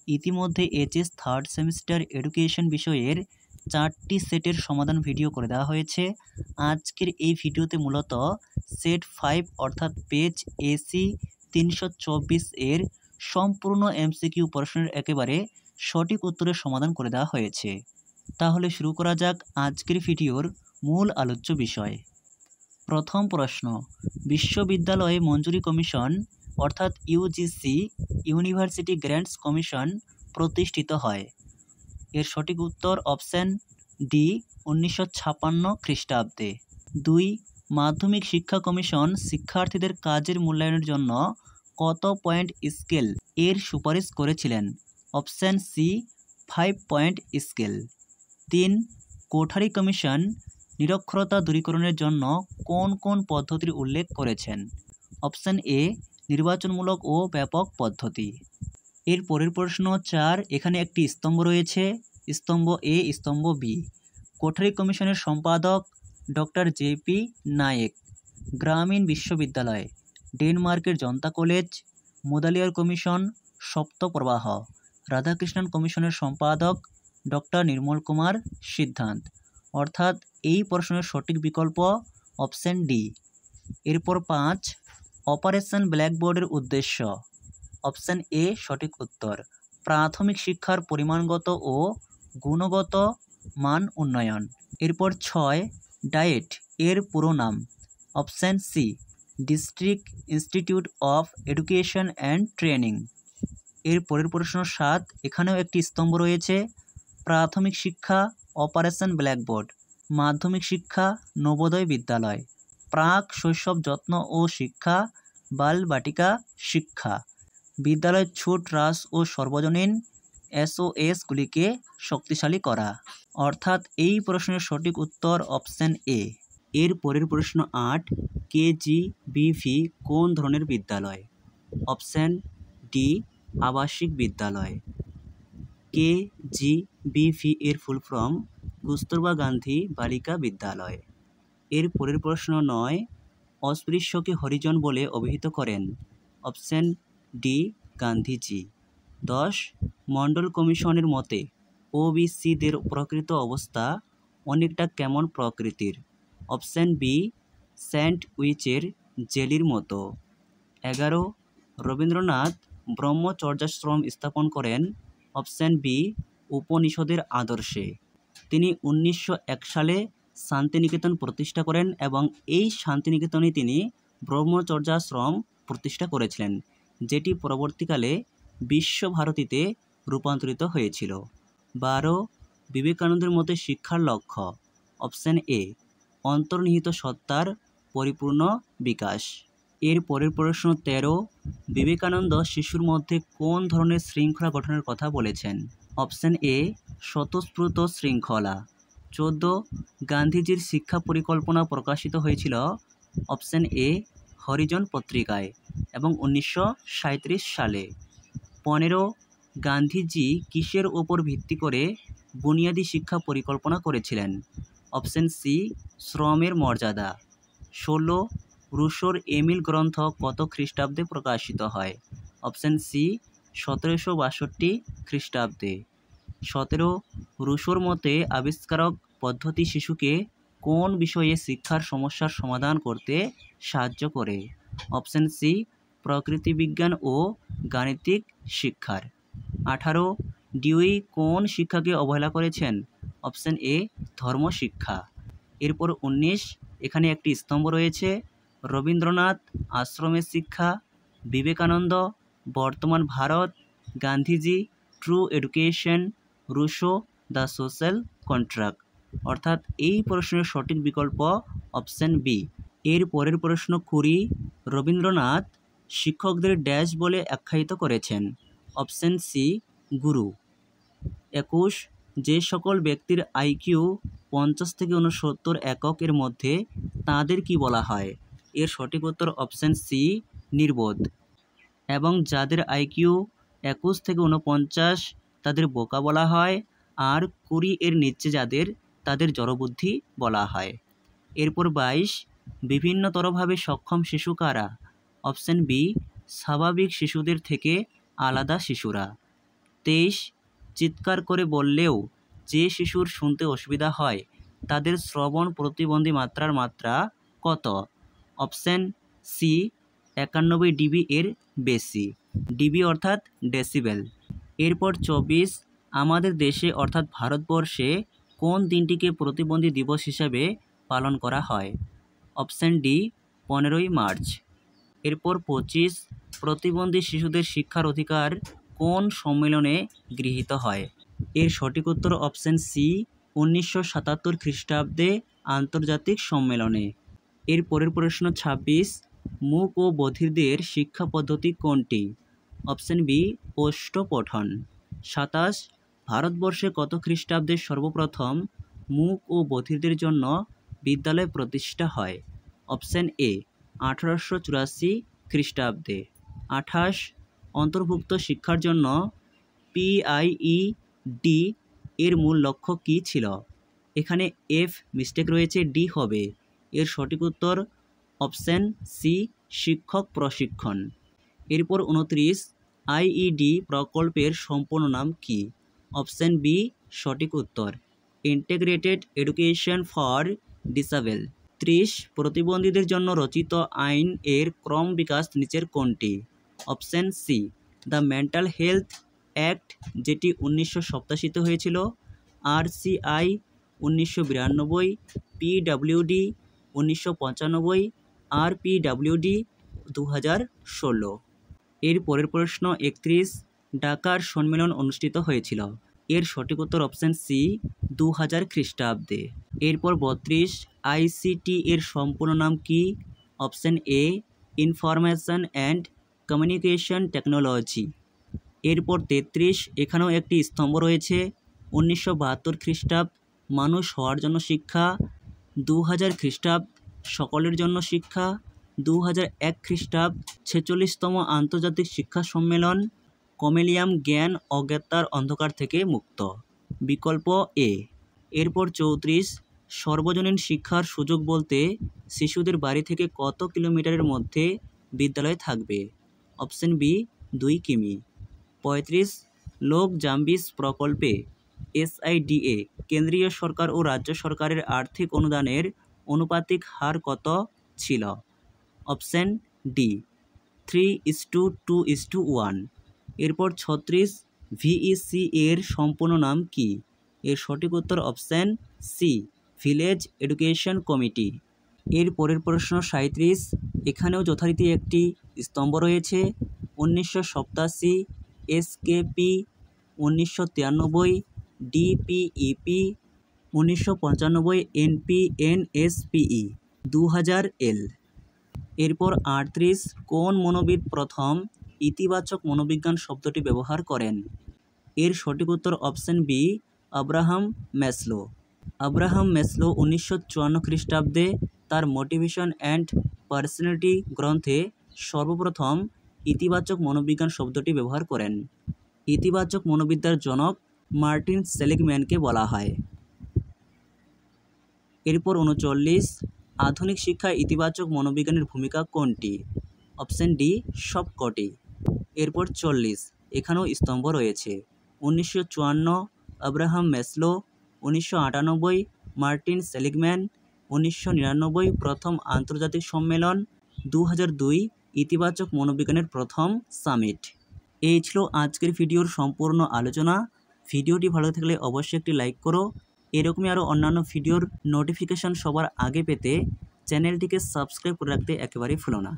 ইতিমধ্যে HS third semester education বিষয়ের 4টি সেটের সমাধান ভিডিও করে দেওয়া হয়েছে। আজকের এই ভিডিওতে মূলত সেট 5 অর্থাৎ পেজ এসি 324 এর সম্পূর্ণ এমসিকিউ প্রশ্নের একেবারে সঠিক উত্তরের সমাধান করে দেওয়া হয়েছে। তাহলে শুরু করা যাক আজকের ভিডিওর মূল আলোচ্য বিষয়। প্রথম প্রশ্ন, বিশ্ববিদ্যালয় মঞ্জুরি কমিশন অর্থাৎ ইউজিসি ইউনিভার্সিটি গ্র্যান্টস কমিশন প্রতিষ্ঠিত হয়। এর সঠিক উত্তর অপশন ডি 1956 খ্রিস্টাব্দে। 2. মাধ্যমিক শিক্ষা কমিশন শিক্ষার্থীদের কাজের মূল্যায়নের জন্য কত পয়েন্ট স্কেল এর সুপারিশ করেছিলেন? Option C 5 point scale. 3. Kothari commission নিরক্ষরতা দূরীকরণের জন্য কোন কোন পদ্ধতির উল্লেখ করেছেন? অপশন এ নির্বাচনমূলক ও ব্যাপক পদ্ধতি। এর পরের প্রশ্ন 4, এখানে একটি স্তম্ভ রয়েছে, স্তম্ভ এ, স্তম্ভ বি। কোঠারি কমিশনের সম্পাদক ডক্টর জেপি নায়েক। গ্রামীণ বিশ্ববিদ্যালয়, ডেনমার্কের জনতা কলেজ। মুদালিয়ার কমিশন, সপ্তপ্রবাহ। রাধাকৃষ্ণন কমিশনের সম্পাদক ডক্টর নির্মল কুমার সিদ্ধান্ত। অর্থাৎ এই প্রশ্নের সঠিক বিকল্প অপশন ডি। এরপর 5, অপারেশন ব্ল্যাকবোর্ডের উদ্দেশ্য। অপশন এ সঠিক উত্তর, প্রাথমিক শিক্ষার পরিমাণগত ও গুণগত মান উন্নয়ন। এরপর 6, ডায়েট এর পুরো নাম। Option C district institute of education and training. এর পরের প্রশ্ন 7, এখানেও একটি স্তম্ভ রয়েছে, প্রাথমিক শিক্ষা অপারেশন ব্ল্যাকবোর্ড, মাধ্যমিক শিক্ষা নবোদয় বিদ্যালয়, প্রাক শৈশব যত্ন ও শিক্ষা বালবাটিকা শিক্ষা, বিদ্যালয়ের ছুট হ্রাস ও সর্বজনীন এসওএসগুলিকে শক্তিশালী করা। অর্থাৎ এই প্রশ্নের সঠিক উত্তর অপশন এ। এর পরের প্রশ্ন 8, কেজিবিভি কোন ধরনের বিদ্যালয়? অপশন ডি আবাসিক বিদ্যালয়। কেজিবিভি এর ফুল ফর্ম কস্তুরবা গান্ধী বালিকা বিদ্যালয়। এর পরের প্রশ্ন 9, অস্পৃশ্যকে হরিজন বলে অভিহিত করেন? Option D Gandhiji. 10, মণ্ডল কমিশনের মতে ওবিসিদের প্রকৃত অবস্থা অনেকটা কেমন প্রকৃতির? অপশন বি স্যান্ডউইচের জেলির মতো। 11, রবীন্দ্রনাথ ব্রহ্মচর্যাশ্রম স্থাপন করেন? অপশন বি উপনিষদের আদর্শে। তিনি 1901 সালে শান্তিনিকেতন প্রতিষ্ঠা করেন এবং এই শান্তিনিকেতনে তিনি ব্রহ্মচর্যাশ্রম প্রতিষ্ঠা করেছিলেন, যেটি পরবর্তীকালে বিশ্বভারতীতে রূপান্তরিত হয়েছিল। 12, বিবেকানন্দের মতে শিক্ষার লক্ষ্য। অপশন এ অন্তর্নিহিত সত্তার পরিপূর্ণ বিকাশ। এর পরের প্রশ্ন 13, বিবেকানন্দ শিশুর মধ্যে কোন ধরনের শৃঙ্খলা গঠনের কথা বলেছেন? অপশন এ স্বতঃস্ফূর্ত শৃঙ্খলা। 14, গান্ধীজির শিক্ষা পরিকল্পনা প্রকাশিত হয়েছিল? অপশন এ হরিজন পত্রিকায় এবং 1937 সালে। 15, গান্ধীজি কিসের ওপর ভিত্তি করে বুনিয়াদী শিক্ষা পরিকল্পনা করেছিলেন? অপশন সি শ্রমের মর্যাদা। 16, রুশোর এমিল গ্রন্থ কত খ্রিস্টাব্দে প্রকাশিত হয়? অপশন সি 1762 খ্রিস্টাব্দে। 17, রুশোর মতে আবিষ্কারক পদ্ধতি শিশুকে কোন বিষয়ে শিক্ষার সমস্যার সমাধান করতে সাহায্য করে? অপশন সি প্রকৃতিবিজ্ঞান ও গাণিতিক শিক্ষার। 18, ডিউই কোন শিক্ষাকে অবহেলা করেছেন? অপশন এ ধর্ম শিক্ষা। এরপর 19, এখানে একটি স্তম্ভ রয়েছে, রবীন্দ্রনাথ আশ্রমের শিক্ষা, Vivekananda Bartaman Bharat, Gandhiji true education, Rousseau the social contract. অর্থাৎ এই প্রশ্নের সঠিক বিকল্প অপশন বি। এর পরের প্রশ্ন 20, রবীন্দ্রনাথ শিক্ষকদের ড্যাশ বলে আখ্যায়িত করেছেন? অপশন সি গুরু। 21, যে সকল ব্যক্তির আইকিউ 50 থেকে 69 এককের মধ্যে তাদের কি বলা হয়? এর সঠিক উত্তর অপশন সি নির্বোধ। এবং যাদের আইকিউ 21 থেকে 49 তাদের বোকা বলা হয়, আর 20 এর নিচে যাদের তাদের জড়বুদ্ধি বলা হয়। এরপর 22, বিভিন্নতরভাবে সক্ষম শিশু কারা? অপশন বি স্বাভাবিক শিশুদের থেকে আলাদা শিশুরা। 23 চিৎকার করে বললেও যে শিশুর শুনতে অসুবিধা হয় তাদের শ্রবণ প্রতিবন্ধী মাত্রার মাত্রা কত? অপশান সি 91 ডিবি এর বেশি। ডিবি অর্থাৎ ডেসিবেল। এরপর 24 আমাদের দেশে অর্থাৎ ভারতবর্ষে কোন দিনটিকে প্রতিবন্ধী দিবস হিসাবে পালন করা হয়? অপশান ডি 15ই মার্চ। এরপর 25 প্রতিবন্ধী শিশুদের শিক্ষার অধিকার কোন সম্মেলনে গৃহীত হয়? এর সঠিক উত্তর অপশান সি 1977 খ্রিস্টাব্দে আন্তর্জাতিক সম্মেলনে। এর পরের প্রশ্ন 26 মূক ও বধিরদের শিক্ষা পদ্ধতি কোনটি? অপশান বি ওষ্ঠ পঠন। 27 ভারতবর্ষে কত খ্রিস্টাব্দে সর্বপ্রথম মূক ও বধিরদের জন্য বিদ্যালয় প্রতিষ্ঠা হয়? অপশান এ 1884 খ্রিস্টাব্দে। 28 অন্তর্ভুক্ত শিক্ষার জন্য PIED এর মূল লক্ষ্য কী ছিল? এখানে এফ মিস্টেক রয়েছে, ডি হবে। এর সঠিক উত্তর অপশান সি শিক্ষক প্রশিক্ষণ। এরপর 29 IED প্রকল্পের সম্পূর্ণ নাম কি? অপশান বি সঠিক উত্তর ইন্টিগ্রেটেড এডুকেশন ফর ডিসেবল। 30 প্রতিবন্ধীদের জন্য রচিত আইন এর ক্রম বিকাশ নিচের কোনটি? Option C the mental health act, যেটি 1987 হয়েছিল, RCI 1992, PWD 1995, RPWD 2016। এর পরের প্রশ্ন 31 ঢাকার সম্মেলন অনুষ্ঠিত হয়েছিল? এর সঠিক উত্তর অপশান সি 2000 খ্রিস্টাব্দে। এরপর 32 ICT এর সম্পূর্ণ নাম কি? Option A information and communication technology. এরপর 33 এখানেও একটি স্তম্ভ রয়েছে। 1972 খ্রিস্টাব্দ মানুষ হওয়ার জন্য শিক্ষা, 2000 খ্রিস্টাব্দ সকলের জন্য শিক্ষা, 2001 খ্রিস্টাব্দ 46তম আন্তর্জাতিক শিক্ষা সম্মেলন, কমেলিয়াম জ্ঞান অজ্ঞাতার অন্ধকার থেকে মুক্ত। বিকল্প এ। এরপর 34 সর্বজনীন শিক্ষার সুযোগ বলতে শিশুদের বাড়ি থেকে কত কিলোমিটারের মধ্যে বিদ্যালয় থাকবে? অপশান বি 2 কিমি। 35 লোক জাম্বিস প্রকল্পে SIDA কেন্দ্রীয় সরকার ও রাজ্য সরকারের আর্থিক অনুদানের অনুপাতিক হার কত ছিল? Option D 3:2:1। এরপর 36 VEC এর সম্পূর্ণ নাম কি? এর সঠিক উত্তর option C village education committee. এর পরের প্রশ্ন 37 এখানেও যথারীতি একটি স্তম্ভ রয়েছে। 1987 SKP, 1993 DPEP, 1995 NPNSPE, 2000 L। এরপর 38 কোন মনোবিদ প্রথম ইতিবাচক মনোবিজ্ঞান শব্দটি ব্যবহার করেন? এর সঠিক উত্তর option B Abraham Maslow. Abraham Maslow 1954 খ্রিস্টাব্দে তার মোটিভেশন অ্যান্ড পার্সোনালিটি গ্রন্থে সর্বপ্রথম ইতিবাচক মনোবিজ্ঞান শব্দটি ব্যবহার করেন। ইতিবাচক মনোবিদ্যার জনক মার্টিন সেলিগম্যানকে বলা হয়। এরপর 39 আধুনিক শিক্ষায় ইতিবাচক মনোবিজ্ঞানের ভূমিকা কোনটি? অপশান ডি সবকটি। এরপর 40 এখানেও স্তম্ভ রয়েছে। 1954 আব্রাহাম ম্যাসলো, 1998 মার্টিন সেলিগম্যান, 1999 প্রথম আন্তর্জাতিক সম্মেলন, 2002 ইতিবাচক মনোবিজ্ঞানের প্রথম সামিট। এই ছিল আজকের ভিডিওর সম্পূর্ণ আলোচনা। ভিডিওটি ভালো থাকলে অবশ্যই একটি লাইক করো। এরকমই আরও অন্যান্য ভিডিওর নোটিফিকেশান সবার আগে পেতে চ্যানেলটিকে সাবস্ক্রাইব করে রাখতে একেবারেই ভুলো না।